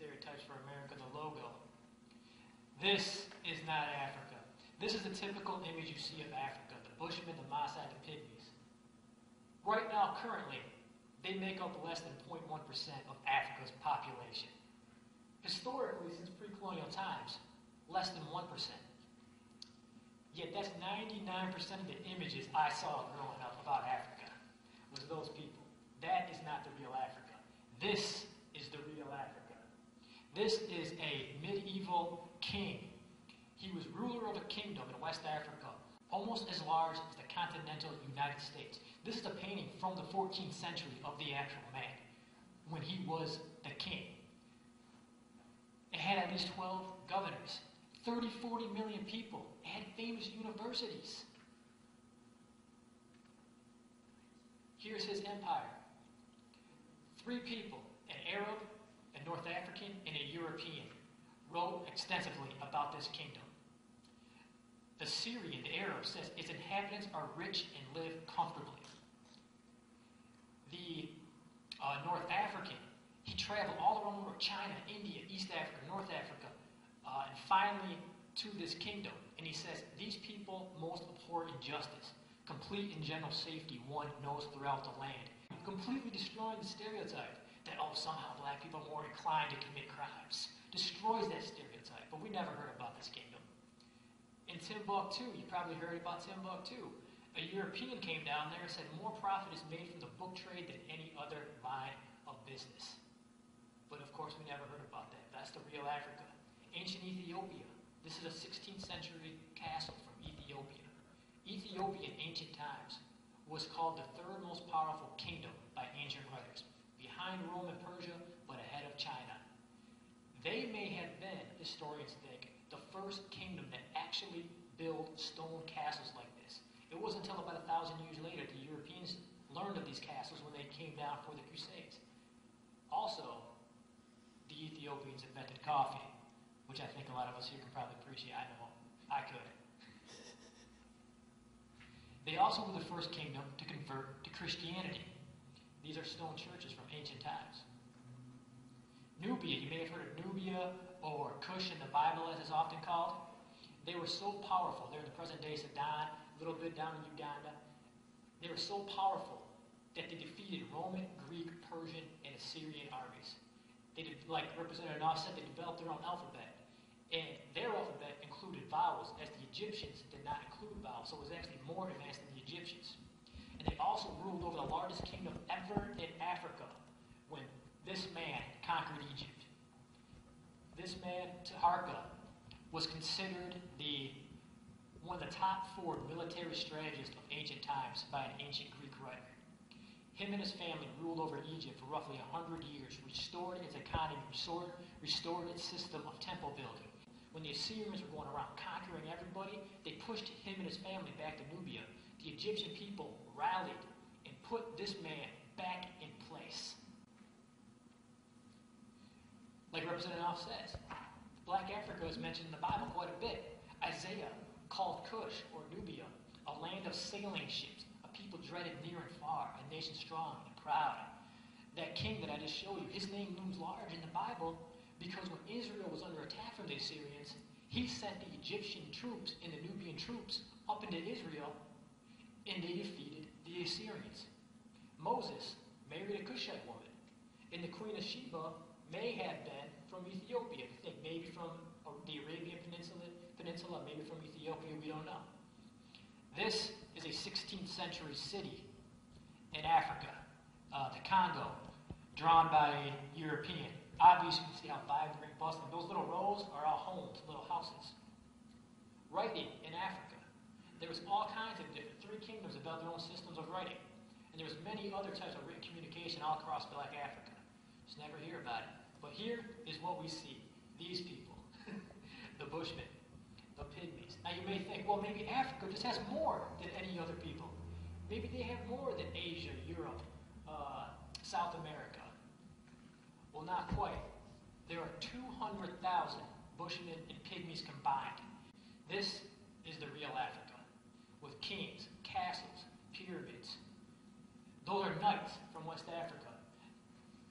stereotypes for America, the logo. This is not Africa. This is the typical image you see of Africa, the Bushmen, the Maasai, the Pygmies. Right now, currently, they make up less than 0.1% of Africa's population. Historically, since pre-colonial times, less than 1%. Yet that's 99% of the images I saw growing up about Africa, was those people. That is not the real Africa. This is the real Africa. This is a medieval king. He was ruler of a kingdom in West Africa, almost as large as the continental United States. This is a painting from the 14th century of the actual man, when he was the king. It had at least 12 governors, 30, 40 million people. It had famous universities. Here's his empire. 3 people, an Arab, a North African, and a European, wrote extensively about this kingdom. The Syrian, the Arab, says its inhabitants are rich and live comfortably. The North African, he traveled all around the world, China, India, East Africa, North Africa, and finally to this kingdom. And he says, these people most abhor injustice. Complete and general safety one knows throughout the land. Completely destroying the stereotype that, oh, somehow black people are more inclined to commit crimes. Destroys that stereotype, but we never heard about this kingdom. In Timbuktu, you probably heard about Timbuktu. A European came down there and said more profit is made from the book trade than any other line of business. But of course, we never heard about that. That's the real Africa. Ancient Ethiopia. This is a 16th century castle from Ethiopia. Ethiopia in ancient times was called the 3rd most powerful kingdom by ancient writers, behind Rome and Persia, but ahead of China. They may have been, historians think, the first kingdom that actually built stone castles like this. It wasn't until about 1,000 years later the Europeans learned of these castles when they came down for the Crusades. Also, the Ethiopians invented coffee, which I think a lot of us here can probably appreciate. I know I could. They also were the first kingdom to convert to Christianity. These are stone churches from ancient times. Nubia, you may have heard of Nubia or Cush in the Bible as it's often called. They were so powerful. They're in the present day Sudan, a little bit down in Uganda. They were so powerful that they defeated Roman, Greek, Persian, and Assyrian armies. They did, like Representative Noff said, they developed their own alphabet. And their alphabet included vowels, as the Egyptians did not include vowels, so it was actually more advanced than the Egyptians. And they also ruled over the largest kingdom ever in Africa when this man conquered Egypt. This man, Taharqa, was considered one of the top 4 military strategists of ancient times by an ancient Greek writer. Him and his family ruled over Egypt for roughly 100 years, restored its economy, restored its system of temple building. When the Assyrians were going around conquering everybody, they pushed him and his family back to Nubia. The Egyptian people rallied and put this man back in place. Like Representative Noff says, Black Africa is mentioned in the Bible quite a bit. Isaiah called Cush, or Nubia, a land of sailing ships, a people dreaded near and far, a nation strong and proud. That king that I just showed you, his name looms large in the Bible because when Israel was under attack from the Assyrians, he sent the Egyptian troops and the Nubian troops up into Israel, and they defeated the Assyrians. Moses married a Cushite woman, and the Queen of Sheba may have been from Ethiopia. We think maybe from the Arabian Peninsula, maybe from Ethiopia, we don't know. This is a 16th century city in Africa, the Congo, drawn by a European. Obviously, you can see how vibrant and bustling. Those little rows are all homes, little houses. Writing in Africa. There was all kinds of different 3 kingdoms that built their own systems of writing. And there was many other types of written communication all across Black Africa. Just never hear about it. But here is what we see. These people. The Bushmen. The Pygmies. Now you may think, well, maybe Africa just has more than any other people. Maybe they have more than Asia, Europe, South America. Well, not quite. There are 200,000 Bushmen and Pygmies combined. This is the real Africa, with kings, castles, pyramids. Those are knights from West Africa.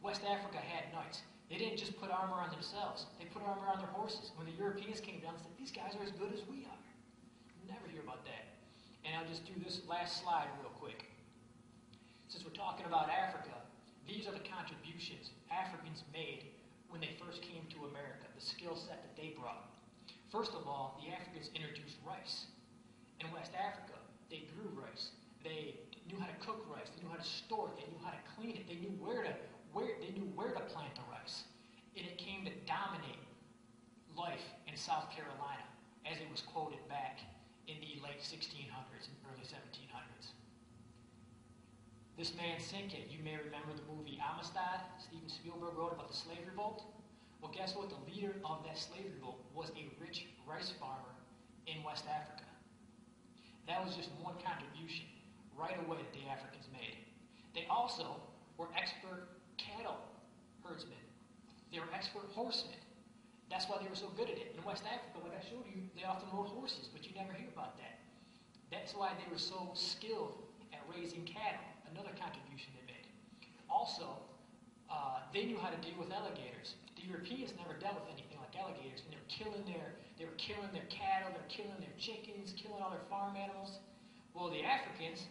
West Africa had knights. They didn't just put armor on themselves. They put armor on their horses. When the Europeans came down, they said, these guys are as good as we are. You never hear about that. And I'll just do this last slide real quick. Since we're talking about Africa, these are the contributions Africans made when they first came to America, the skill set that they brought. First of all, the Africans introduced rice. In West Africa, they grew rice. They knew how to cook rice. They knew how to store it. They knew how to clean it. They knew where to plant the rice. And it came to dominate life in South Carolina, as it was quoted back in the late 1600s and early 1700s. This man Cinque, you may remember the movie Amistad. Steven Spielberg wrote about the slave revolt. Well, guess what? The leader of that slave revolt was a rich rice farmer in West Africa. That was just one contribution right away that the Africans made. They also were expert cattle herdsmen. They were expert horsemen. That's why they were so good at it. In West Africa, like I showed you, they often rode horses, but you never hear about that. That's why they were so skilled at raising cattle. Another contribution they made. Also, they knew how to deal with alligators. The Europeans never dealt with anything like alligators, and they were killing their cattle, they were killing their chickens, killing all their farm animals. Well, the Africans,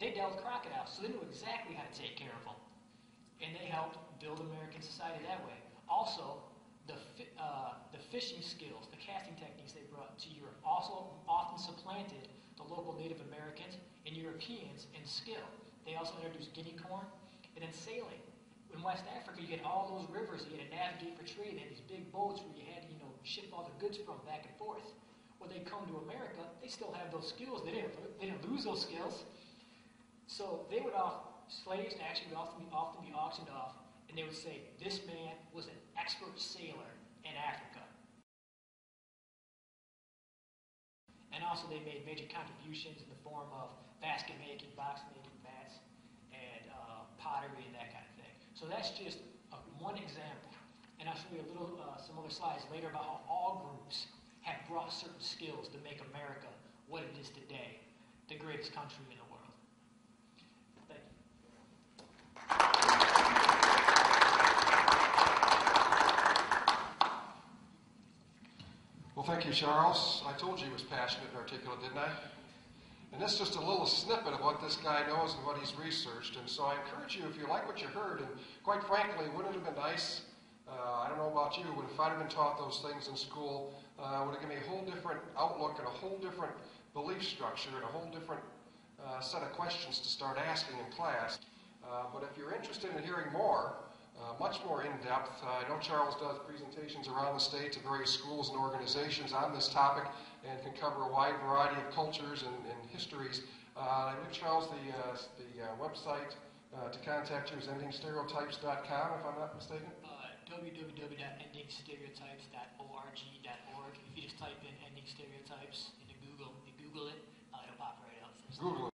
they dealt with crocodiles, so they knew exactly how to take care of them. And they helped build American society that way. Also, the fishing skills, the casting techniques they brought to Europe also often supplanted the local Native Americans and Europeans in skill. They also introduced guinea corn and then sailing. In West Africa, you had all those rivers you had to navigate for trade. They had these big boats where you had to, ship all the goods from back and forth. When they come to America, they still have those skills. They didn't lose those skills. So they would slaves actually would often be auctioned off, and they would say, this man was an expert sailor in Africa. And also they made major contributions in the form of basket making, box making, mats, and pottery and that kind of thing. So that's just one example. And I'll show you some other slides later about how all groups have brought certain skills to make America what it is today, the greatest country in the world. Thank you. Well, thank you, Charles. I told you he was passionate and articulate, didn't I? And this is just a little snippet of what this guy knows and what he's researched. And so I encourage you, if you like what you heard, and quite frankly, wouldn't it have been nice, I don't know about you, but if I'd have been taught those things in school, it would have given me a whole different outlook and a whole different belief structure and a whole different set of questions to start asking in class. But if you're interested in hearing more, much more in-depth, I know Charles does presentations around the state to various schools and organizations on this topic and can cover a wide variety of cultures and histories. I believe, Charles, the website to contact you is endingstereotypes.com, if I'm not mistaken? www.endingstereotypes.org. If you just type in ending stereotypes into Google, you Google it, it'll pop right up. Google